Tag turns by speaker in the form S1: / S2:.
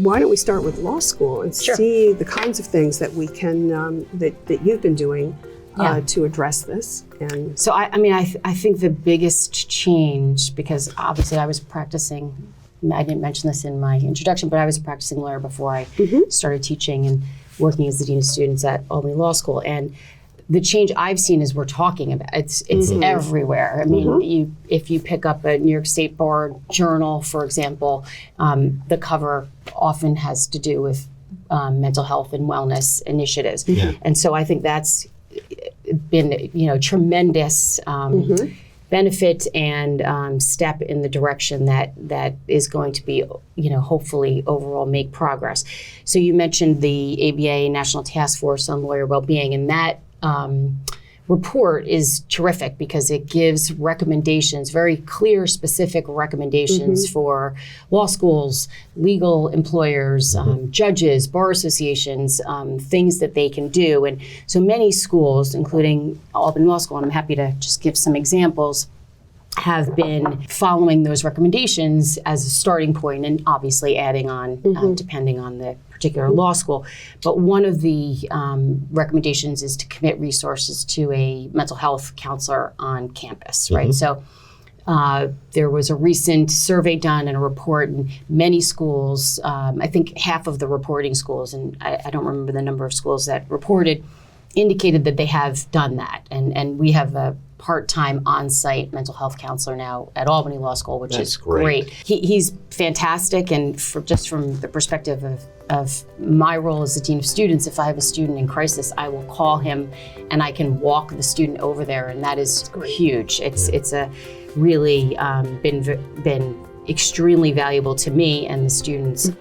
S1: why don't we start with law school and see the kinds of things that we can, that you've been doing to address this? And
S2: so I think the biggest change, because obviously I was practicing, I didn't mention this in my introduction, but I was a practicing lawyer before I started teaching and working as the Dean of Students at Albany Law School. And the change I've seen is we're talking about it's everywhere. I mean, if you pick up a New York State Bar Journal, for example, the cover often has to do with mental health and wellness initiatives. And so I think that's been, tremendous benefit and step in the direction that is going to be, hopefully overall make progress. So you mentioned the ABA National Task Force on Lawyer Wellbeing, and that report is terrific because it gives recommendations, very clear, specific recommendations for law schools, legal employers, judges, bar associations, things that they can do. And so many schools, including Albany Law School, and I'm happy to just give some examples, have been following those recommendations as a starting point and obviously adding on depending on the particular law school. But one of the recommendations is to commit resources to a mental health counselor on campus, right? So there was a recent survey done and a report in many schools, I think half of the reporting schools, and I don't remember the number of schools that reported, indicated that they have done that. And we have a part-time on-site mental health counselor now at Albany Law School, which is great. He's fantastic, and just from the perspective of my role as the Dean of Students, if I have a student in crisis, I will call him and I can walk the student over there, and that is huge. It's a really been extremely valuable to me and the students